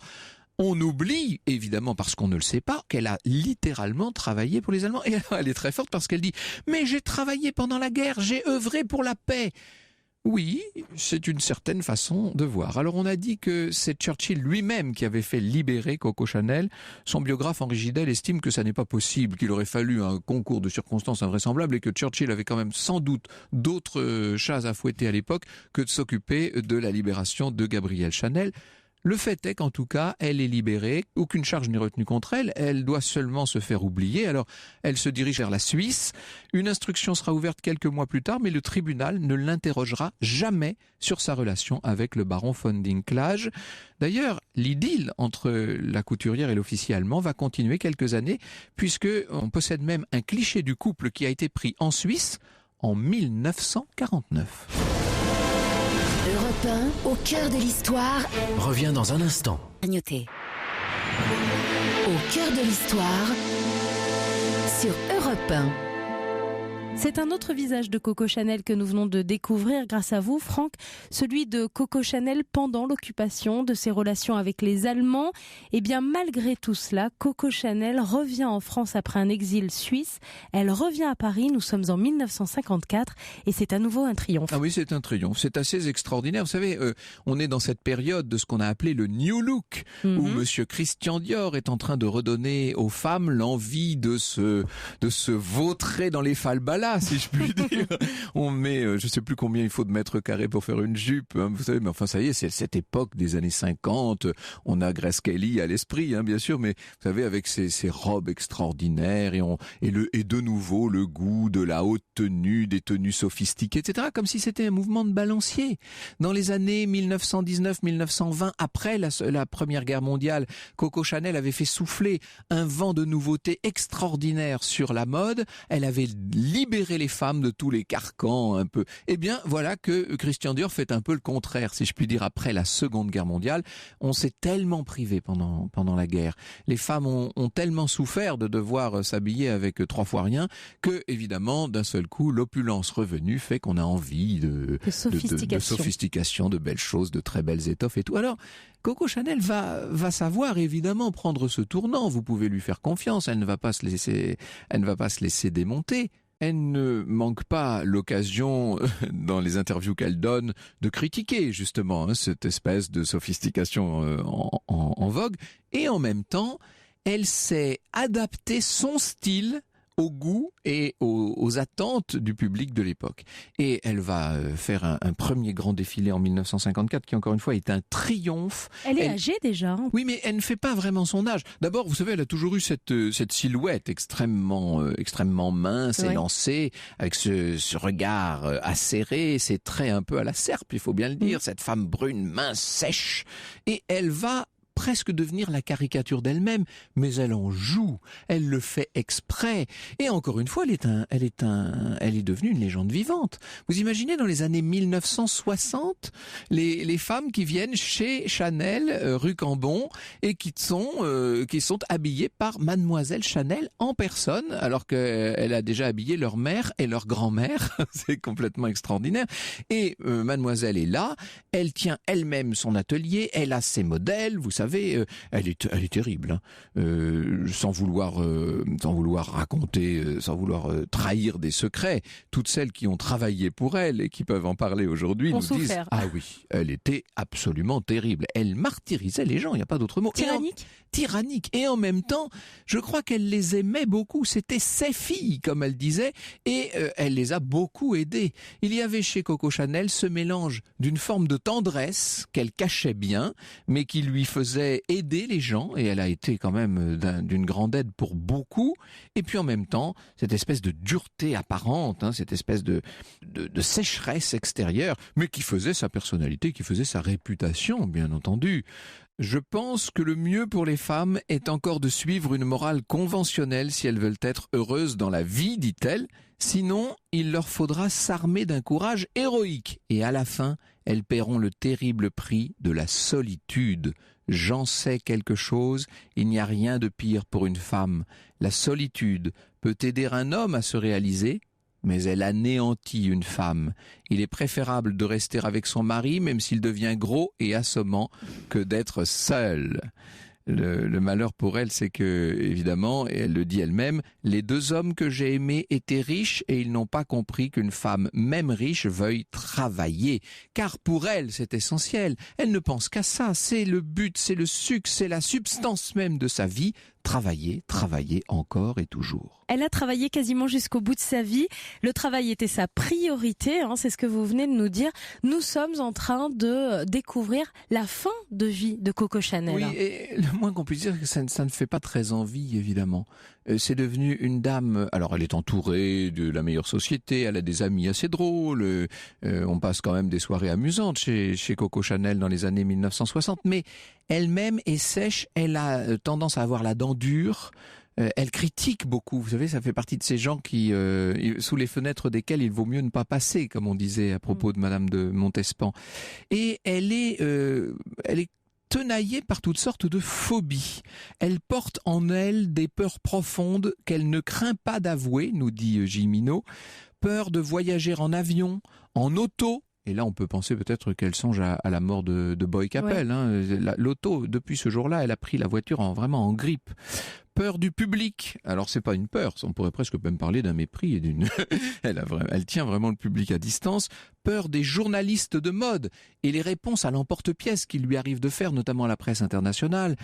Speaker 4: On oublie, évidemment, parce qu'on ne le sait pas, qu'elle a littéralement travaillé pour les Allemands. Et alors, elle est très forte parce qu'elle dit « Mais j'ai travaillé pendant la guerre, j'ai œuvré pour la paix ». Oui, c'est une certaine façon de voir. Alors on a dit que c'est Churchill lui-même qui avait fait libérer Coco Chanel. Son biographe Henri Gidel estime que ça n'est pas possible, qu'il aurait fallu un concours de circonstances invraisemblables et que Churchill avait quand même sans doute d'autres chats à fouetter à l'époque que de s'occuper de la libération de Gabrielle Chanel. Le fait est qu'en tout cas, elle est libérée, aucune charge n'est retenue contre elle, elle doit seulement se faire oublier, alors elle se dirige vers la Suisse, une instruction sera ouverte quelques mois plus tard, mais le tribunal ne l'interrogera jamais sur sa relation avec le baron von Dinklage. D'ailleurs, l'idylle entre la couturière et l'officier allemand va continuer quelques années, puisqu'on possède même un cliché du couple qui a été pris en Suisse en 1949.
Speaker 2: Europe 1, au cœur de l'histoire,
Speaker 1: revient dans un instant.
Speaker 2: Agnoté. Au cœur de l'histoire, sur Europe 1.
Speaker 3: C'est un autre visage de Coco Chanel que nous venons de découvrir grâce à vous, Franck, celui de Coco Chanel pendant l'occupation, de ses relations avec les Allemands. Et bien malgré tout cela, Coco Chanel revient en France après un exil suisse. Elle revient à Paris, nous sommes en 1954 et c'est à nouveau un triomphe.
Speaker 4: Ah oui, c'est un triomphe, c'est assez extraordinaire. Vous savez, on est dans cette période de ce qu'on a appelé le New Look, où Monsieur Christian Dior est en train de redonner aux femmes l'envie de se vautrer dans les falbalas, si je puis dire. On met, je sais plus combien il faut de mètres carrés pour faire une jupe, hein, vous savez, mais enfin ça y est, c'est cette époque des années 50, on a Grace Kelly à l'esprit, hein, bien sûr, mais vous savez, avec ces robes extraordinaires et de nouveau le goût de la haute tenue, des tenues sophistiquées, etc., comme si c'était un mouvement de balancier. Dans les années 1919-1920, après la Première Guerre mondiale, Coco Chanel avait fait souffler un vent de nouveautés extraordinaires sur la mode. Elle avait libéré les femmes de tous les carcans un peu. Eh bien, voilà que Christian Dior fait un peu le contraire, si je puis dire, après la Seconde Guerre mondiale. On s'est tellement privé pendant la guerre. Les femmes ont tellement souffert de devoir s'habiller avec 3 fois rien que, évidemment, d'un seul coup, l'opulence revenue fait qu'on a envie de sophistication, de belles choses, de très belles étoffes et tout. Alors, Coco Chanel va savoir évidemment prendre ce tournant. Vous pouvez lui faire confiance. Elle ne va pas se laisser démonter. Elle ne manque pas l'occasion, dans les interviews qu'elle donne, de critiquer justement cette espèce de sophistication en vogue. Et en même temps, elle sait adapter son style au goût et aux attentes du public de l'époque. Et elle va faire un premier grand défilé en 1954 qui, encore une fois, est un triomphe.
Speaker 3: Elle est âgée déjà.
Speaker 4: Oui, mais elle ne fait pas vraiment son âge. D'abord, vous savez, elle a toujours eu cette silhouette extrêmement mince, élancée, avec ce regard acéré, ses traits un peu à la serpe, il faut bien le dire, cette femme brune, mince, sèche. Et elle va presque devenir la caricature d'elle-même, mais elle en joue, elle le fait exprès. Et encore une fois, elle est devenue une légende vivante. Vous imaginez dans les années 1960, les femmes qui viennent chez Chanel, rue Cambon, et qui sont habillées par Mademoiselle Chanel en personne, alors qu'elle a déjà habillé leur mère et leur grand-mère. C'est complètement extraordinaire. Et Mademoiselle est là, elle tient elle-même son atelier, elle a ses modèles, vous savez, elle est terrible, hein. Sans vouloir raconter, sans vouloir trahir des secrets. Toutes celles qui ont travaillé pour elle et qui peuvent en parler aujourd'hui nous disent « Ah oui, elle était absolument terrible. Elle martyrisait les gens, il n'y a pas d'autre mot. » Tyrannique. Et en même temps, je crois qu'elle les aimait beaucoup. C'était ses filles, comme elle disait, et elle les a beaucoup aidées. Il y avait chez Coco Chanel ce mélange d'une forme de tendresse qu'elle cachait bien, mais qui lui faisait aider les gens, et elle a été quand même d'une grande aide pour beaucoup. Et puis en même temps, cette espèce de dureté apparente, hein, cette espèce de sécheresse extérieure, mais qui faisait sa personnalité, qui faisait sa réputation, bien entendu. Je pense que le mieux pour les femmes est encore de suivre une morale conventionnelle si elles veulent être heureuses dans la vie, dit-elle. Sinon, il leur faudra s'armer d'un courage héroïque. Et à la fin, elles paieront le terrible prix de la solitude. J'en sais quelque chose, il n'y a rien de pire pour une femme. La solitude peut aider un homme à se réaliser, mais elle anéantit une femme. Il est préférable de rester avec son mari, même s'il devient gros et assommant, que d'être seul. Le malheur pour elle, c'est que, évidemment, et elle le dit elle-même, les 2 hommes que j'ai aimés étaient riches et ils n'ont pas compris qu'une femme, même riche, veuille travailler. Car pour elle, c'est essentiel. Elle ne pense qu'à ça. C'est le but, c'est le sucre, c'est la substance même de sa vie. Travailler encore et toujours.
Speaker 3: Elle a travaillé quasiment jusqu'au bout de sa vie. Le travail était sa priorité, hein, c'est ce que vous venez de nous dire. Nous sommes en train de découvrir la fin de vie de Coco Chanel.
Speaker 4: Oui, et le moins qu'on puisse dire, c'est que ça ne fait pas très envie, évidemment. C'est devenu une dame, alors elle est entourée de la meilleure société, elle a des amis assez drôles, on passe quand même des soirées amusantes chez Coco Chanel dans les années 1960, mais elle-même est sèche, elle a tendance à avoir la dent dure, Elle critique beaucoup. Vous savez, ça fait partie de ces gens qui, sous les fenêtres desquels il vaut mieux ne pas passer, comme on disait à propos de Madame de Montespan. Et elle est tenaillée par toutes sortes de phobies. Elle porte en elle des peurs profondes qu'elle ne craint pas d'avouer, nous dit Gimino. Peur de voyager en avion, en auto. Et là, on peut penser peut-être qu'elle songe à la mort de Boy Capel. Ouais. L'auto, depuis ce jour-là, elle a pris la voiture vraiment en grippe. Peur du public. Alors, c'est pas une peur. On pourrait presque même parler d'un mépris et d'une. Elle tient vraiment le public à distance. Peur des journalistes de mode. Et les réponses à l'emporte-pièce qu'il lui arrive de faire, notamment à la presse internationale,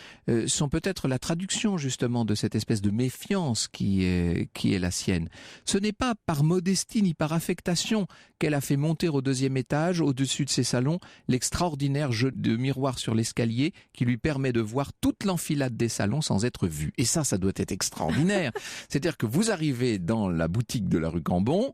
Speaker 4: sont peut-être la traduction justement de cette espèce de méfiance qui est la sienne. Ce n'est pas par modestie ni par affectation qu'elle a fait monter au 2e étage, au-dessus de ses salons, l'extraordinaire jeu de miroir sur l'escalier qui lui permet de voir toute l'enfilade des salons sans être vue. Et ça doit être extraordinaire. C'est-à-dire que vous arrivez dans la boutique de la rue Cambon,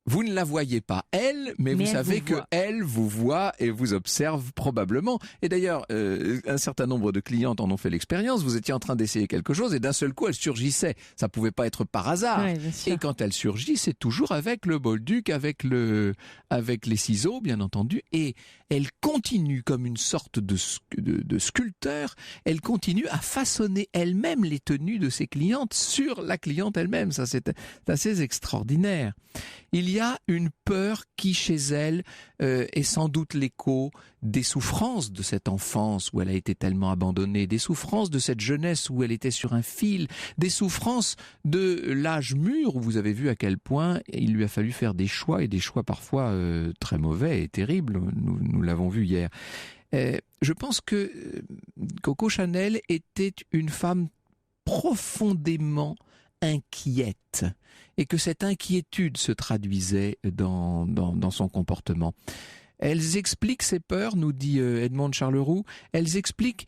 Speaker 4: vous ne la voyez pas elle, mais vous savez qu'elle vous voit et vous observe probablement. Et d'ailleurs, un certain nombre de clientes en ont fait l'expérience. Vous étiez en train d'essayer quelque chose et d'un seul coup, elle surgissait. Ça pouvait pas être par hasard. Ouais, et quand elle surgit, c'est toujours avec le bolduc, avec les ciseaux, bien entendu. Et elle continue comme une sorte de sculpteur. Elle continue à façonner elle-même les tenues de ses clientes sur la cliente elle-même. Ça, c'est assez extraordinaire. Il y a une peur qui, chez elle, est sans doute l'écho des souffrances de cette enfance où elle a été tellement abandonnée, des souffrances de cette jeunesse où elle était sur un fil, des souffrances de l'âge mûr où vous avez vu à quel point il lui a fallu faire des choix, et des choix parfois très mauvais et terribles, nous l'avons vu hier. Je pense que Coco Chanel était une femme profondément inquiète, et que cette inquiétude se traduisait dans son comportement. Elles expliquent ces peurs, nous dit Edmond de Charleroux, elles s'expliquent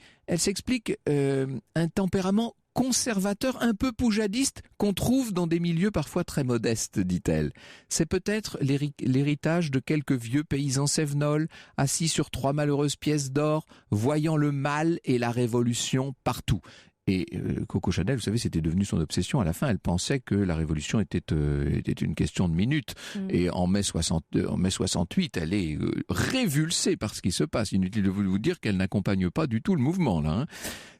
Speaker 4: un tempérament conservateur, un peu poujadiste, qu'on trouve dans des milieux parfois très modestes, dit-elle. C'est peut-être l'héritage de quelques vieux paysans cévenols, assis sur 3 malheureuses pièces d'or, voyant le mal et la révolution partout. Et Coco Chanel, vous savez, c'était devenu son obsession. À la fin, elle pensait que la révolution était une question de minutes. Et en mai 68, elle est révulsée par ce qui se passe. Inutile de vous dire qu'elle n'accompagne pas du tout le mouvement, là.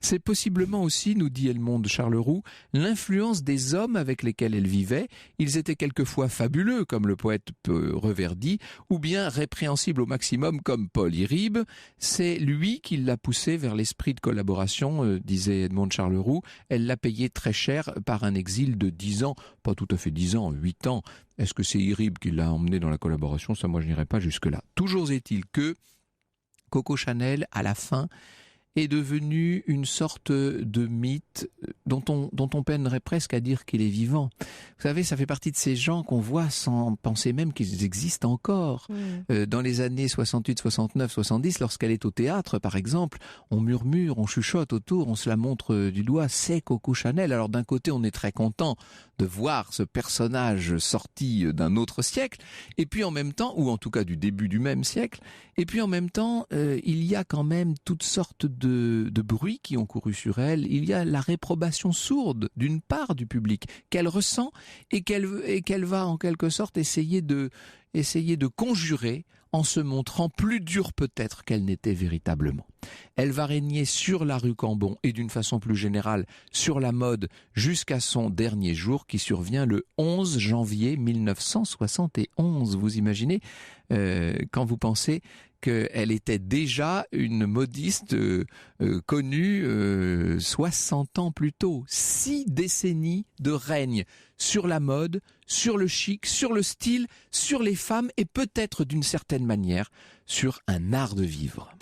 Speaker 4: C'est possiblement aussi, nous dit Edmond de Charleroux, l'influence des hommes avec lesquels elle vivait. Ils étaient quelquefois fabuleux, comme le poète Reverdy, ou bien répréhensibles au maximum, comme Paul Iribe. C'est lui qui l'a poussée vers l'esprit de collaboration, disait Edmond de Charleroux. Elle l'a payé très cher par un exil de 10 ans, pas tout à fait 10 ans, 8 ans. Est-ce que c'est Iribe qui l'a emmené dans la collaboration? Ça, moi, je n'irai pas jusque-là. Toujours est-il que Coco Chanel, à la fin, est devenu une sorte de mythe dont on peinerait presque à dire qu'il est vivant. Vous savez, ça fait partie de ces gens qu'on voit sans penser même qu'ils existent encore. Dans les années 68, 69, 70, lorsqu'elle est au théâtre, par exemple, on murmure, on chuchote autour, on se la montre du doigt, c'est Coco Chanel. Alors d'un côté, on est très content de voir ce personnage sorti d'un autre siècle, et puis en même temps, ou en tout cas du début du même siècle, et puis en même temps, il y a quand même toutes sortes de bruits qui ont couru sur elle. Il y a la réprobation sourde d'une part du public qu'elle ressent et qu'elle va en quelque sorte essayer de conjurer en se montrant plus dure peut-être qu'elle n'était véritablement. Elle va régner sur la rue Cambon et d'une façon plus générale sur la mode jusqu'à son dernier jour qui survient le 11 janvier 1971. Vous imaginez quand vous pensez qu'elle était déjà une modiste connue 60 ans plus tôt. 6 décennies de règne sur la mode, sur le chic, sur le style, sur les femmes et peut-être d'une certaine manière sur un art de vivre.